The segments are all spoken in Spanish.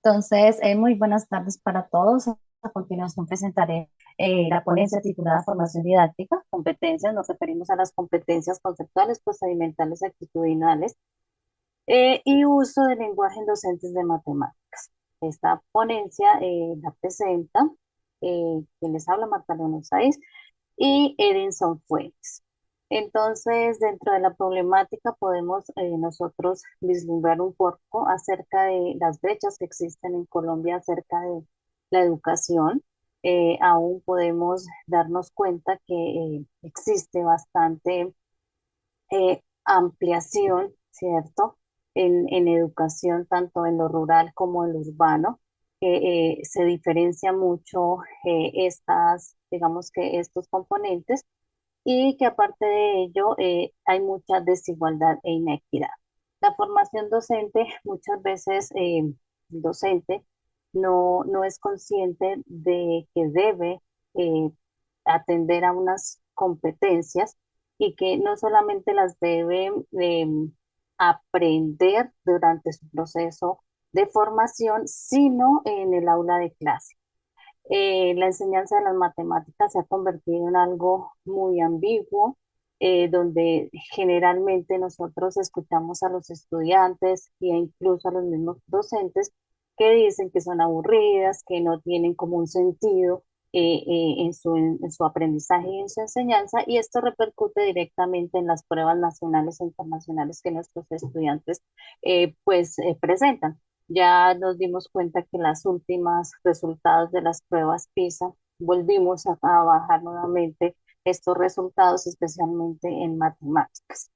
Entonces, muy buenas tardes para todos. A continuación presentaré la ponencia titulada Formación didáctica, competencias. Nos referimos a las competencias conceptuales, procedimentales, y actitudinales y uso del lenguaje en docentes de matemáticas. Esta ponencia la presenta quien les habla, Marta Leonor Saiz y Edinson Fuentes. Entonces, dentro de la problemática podemos nosotros vislumbrar un poco acerca de las brechas que existen en Colombia acerca de la educación. Aún podemos darnos cuenta que existe bastante ampliación, ¿cierto? En educación, tanto en lo rural como en lo urbano, que se diferencia mucho digamos que estos componentes y que aparte de ello hay mucha desigualdad e inequidad. La formación docente, muchas veces el docente no es consciente de que debe eh, atender a unas competencias y que no solamente las debe aprender durante su proceso de formación, sino en el aula de clase. La enseñanza de las matemáticas se ha convertido en algo muy ambiguo, donde generalmente nosotros escuchamos a los estudiantes e incluso a los mismos docentes que dicen que son aburridas, que no tienen como un sentido en su aprendizaje y en su enseñanza, y esto repercute directamente en las pruebas nacionales e internacionales que nuestros estudiantes presentan. Ya nos dimos cuenta que las últimas resultados de las pruebas PISA volvimos a bajar nuevamente estos resultados, especialmente en matemáticas.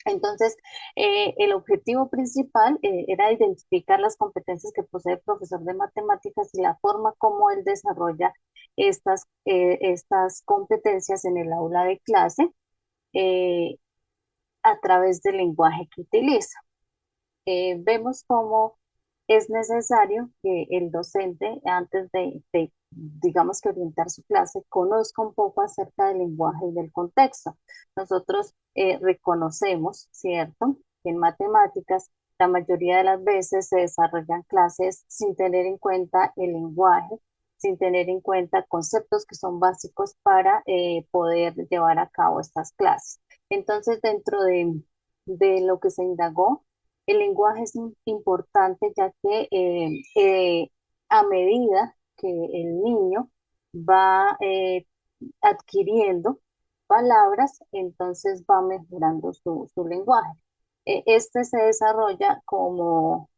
Entonces, el objetivo principal era identificar las competencias que posee el profesor de matemáticas y la forma como él desarrolla estas competencias en el aula de clase eh, a través del lenguaje que utiliza. Vemos cómo es necesario que el docente, antes digamos que orientar su clase, conozca un poco acerca del lenguaje y del contexto. Nosotros reconocemos, ¿cierto?, que en matemáticas la mayoría de las veces se desarrollan clases sin tener en cuenta el lenguaje, sin tener en cuenta conceptos que son básicos para poder llevar a cabo estas clases. Entonces, dentro de lo que se indagó, el lenguaje es importante ya que a medida que el niño va adquiriendo palabras, entonces va mejorando su lenguaje. Este se desarrolla como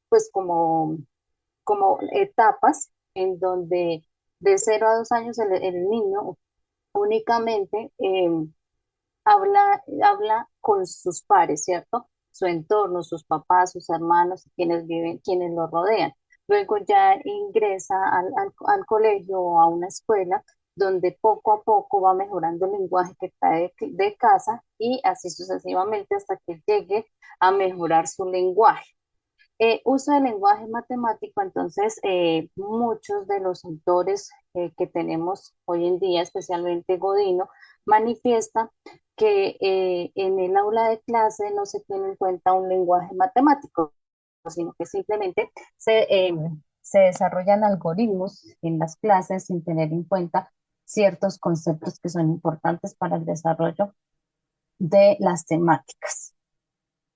etapas en donde de 0 a 2 años el niño únicamente habla con sus pares, ¿cierto? Su entorno, sus papás, sus hermanos, quienes viven, quienes lo rodean. Luego ya ingresa al colegio o a una escuela donde poco a poco va mejorando el lenguaje que trae de casa y así sucesivamente hasta que llegue a mejorar su lenguaje. Uso del lenguaje matemático, entonces muchos de los autores que tenemos hoy en día, especialmente Godino, manifiesta que en el aula de clase no se tiene en cuenta un lenguaje matemático, sino que simplemente se desarrollan algoritmos en las clases sin tener en cuenta ciertos conceptos que son importantes para el desarrollo de las temáticas.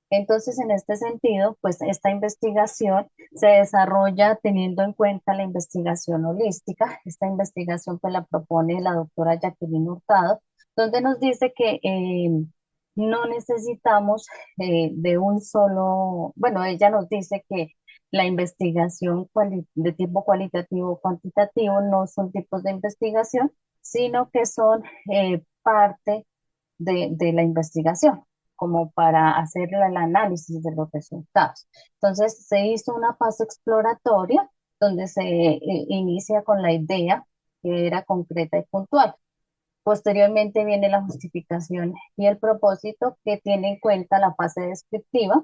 Entonces, en este sentido, pues esta investigación se desarrolla teniendo en cuenta la investigación holística. Esta investigación pues la propone la doctora Jacqueline Hurtado, donde nos dice que no necesitamos de un solo, bueno, ella nos dice que la investigación de tipo cualitativo o cuantitativo no son tipos de investigación, sino que son parte de la investigación como para hacer el análisis de los resultados. Entonces, se hizo una fase exploratoria donde se inicia con la idea que era concreta y puntual. Posteriormente viene la justificación y el propósito que tiene en cuenta la fase descriptiva.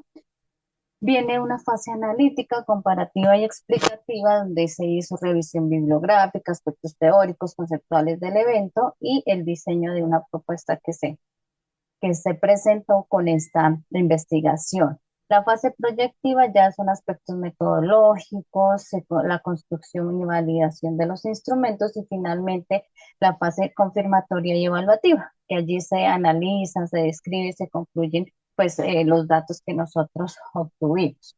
Viene una fase analítica, comparativa y explicativa, donde se hizo revisión bibliográfica, aspectos teóricos, conceptuales del evento y el diseño de una propuesta que se presentó con esta investigación. La fase proyectiva ya son aspectos metodológicos, la construcción y validación de los instrumentos y finalmente la fase confirmatoria y evaluativa, que allí se analizan, se describen y se concluyen pues, los datos que nosotros obtuvimos.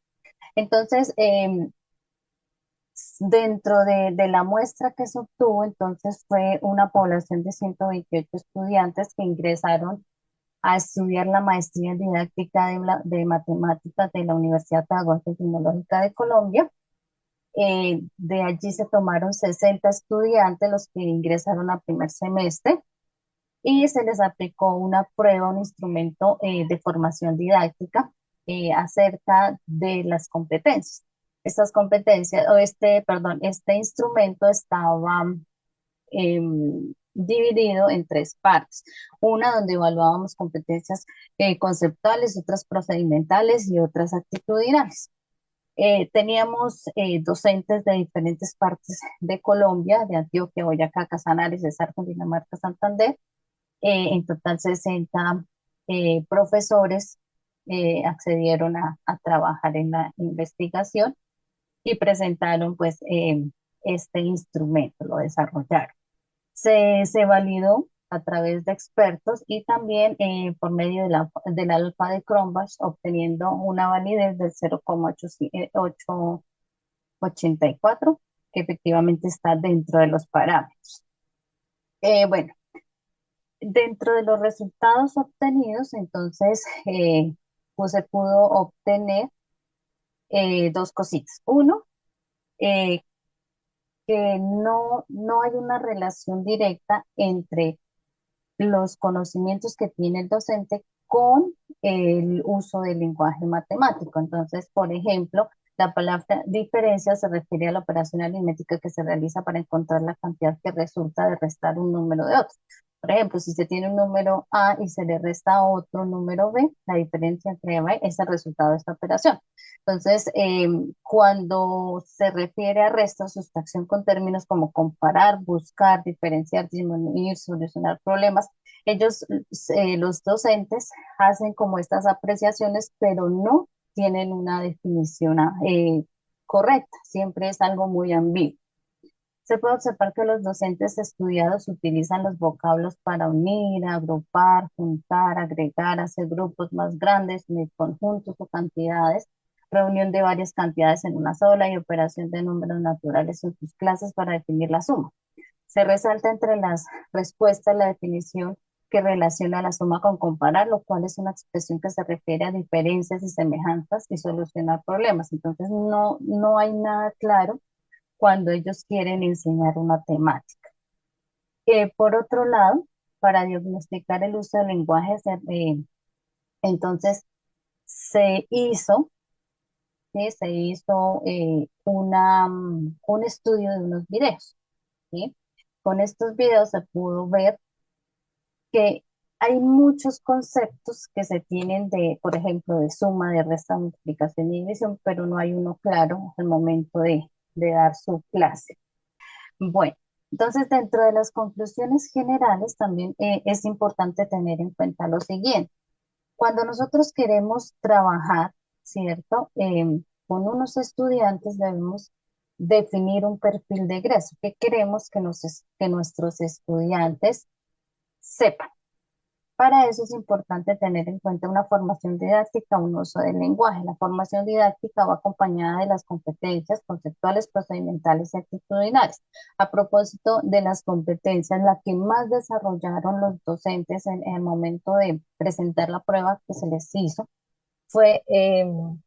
Entonces, dentro de la muestra que se obtuvo, entonces fue una población de 128 estudiantes que ingresaron a estudiar la maestría en didáctica de matemáticas de la Universidad Pedagógica y Tecnológica de Colombia. De allí se tomaron 60 estudiantes, los que ingresaron a primer semestre, y se les aplicó una prueba, un instrumento de formación didáctica acerca de las competencias. Estas competencias, perdón, este instrumento estaba dividido en tres partes. Una donde evaluábamos competencias conceptuales, otras procedimentales y otras actitudinales. Teníamos docentes de diferentes partes de Colombia, de Antioquia, Boyacá, Casanare, Cesar, Cundinamarca, Santander. En total 60 profesores accedieron a trabajar en la investigación y presentaron pues este instrumento, lo desarrollaron. Se validó a través de expertos y también por medio del alfa de Cronbach, obteniendo una validez del 0,884, que efectivamente está dentro de los parámetros. Bueno, dentro de los resultados obtenidos, entonces, pues se pudo obtener dos cositas. Uno, eh, que no hay una relación directa entre los conocimientos que tiene el docente con el uso del lenguaje matemático. Entonces, por ejemplo, la palabra diferencia se refiere a la operación aritmética que se realiza para encontrar la cantidad que resulta de restar un número de otro. Por ejemplo, si se tiene un número A y se le resta otro número B, la diferencia entre A y B es el resultado de esta operación. Entonces, cuando se refiere a resta o sustracción con términos como comparar, buscar, diferenciar, disminuir, solucionar problemas, ellos, los docentes, hacen como estas apreciaciones, pero no tienen una definición correcta, siempre es algo muy ambiguo. Se puede observar que los docentes estudiados utilizan los vocablos para unir, agrupar, juntar, agregar, hacer grupos más grandes, unir conjuntos o cantidades, reunión de varias cantidades en una sola y operación de números naturales en sus clases para definir la suma. Se resalta entre las respuestas la definición que relaciona la suma con comparar, lo cual es una expresión que se refiere a diferencias y semejanzas y solucionar problemas. Entonces, no hay nada claro cuando ellos quieren enseñar una temática. Por otro lado, para diagnosticar el uso del lenguaje, entonces se hizo, ¿sí? Se hizo un estudio de unos videos, ¿sí? Con estos videos se pudo ver que hay muchos conceptos que se tienen de, por ejemplo, de suma, de resta, multiplicación y división, pero no hay uno claro al momento de dar su clase. Bueno, entonces dentro de las conclusiones generales también es importante tener en cuenta lo siguiente. Cuando nosotros queremos trabajar, ¿cierto? Con unos estudiantes debemos definir un perfil de egreso que queremos que nuestros estudiantes sepan. Para eso es importante tener en cuenta una formación didáctica, un uso del lenguaje. La formación didáctica va acompañada de las competencias conceptuales, procedimentales y actitudinales. A propósito de las competencias, la que más desarrollaron los docentes en el momento de presentar la prueba que se les hizo fue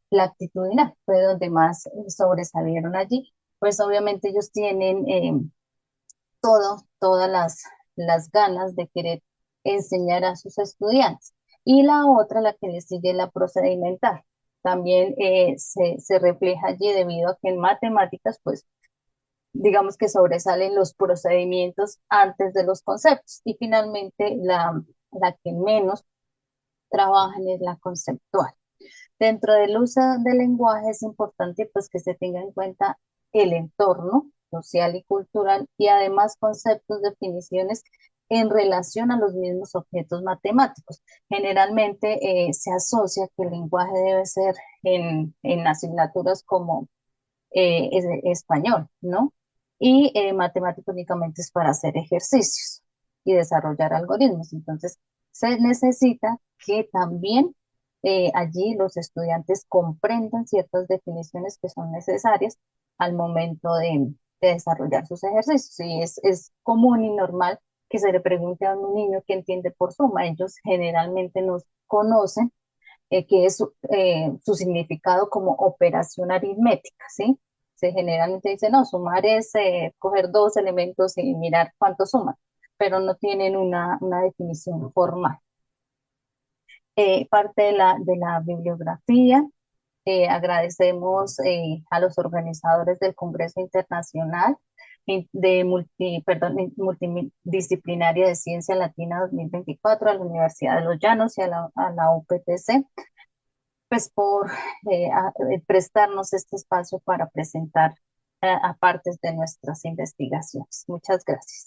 la actitudinal, fue donde más sobresalieron allí. Pues obviamente ellos tienen todas las ganas de querer enseñar a sus estudiantes. Y la otra, la que le sigue, la procedimental. También se refleja allí debido a que en matemáticas, pues, digamos que sobresalen los procedimientos antes de los conceptos. Y finalmente, la que menos trabajan es la conceptual. Dentro del uso del lenguaje es importante pues que se tenga en cuenta el entorno social y cultural y además conceptos, definiciones en relación a los mismos objetos matemáticos. Generalmente se asocia que el lenguaje debe ser en asignaturas como español, ¿no? Y matemático únicamente es para hacer ejercicios y desarrollar algoritmos. Entonces, se necesita que también allí los estudiantes comprendan ciertas definiciones que son necesarias al momento de desarrollar sus ejercicios. Y es común y normal que se le pregunte a un niño qué entiende por suma. Ellos generalmente no conocen que es su significado como operación aritmética, ¿sí? Se generalmente dice, no, sumar es coger dos elementos y mirar cuánto suman, pero no tienen una definición formal. Parte de la bibliografía, agradecemos a los organizadores del Congreso Internacional Multidisciplinaria de Ciencia Latina 2024, a la Universidad de Los Llanos y a la UPTC, pues por prestarnos este espacio para presentar a partes de nuestras investigaciones. Muchas gracias.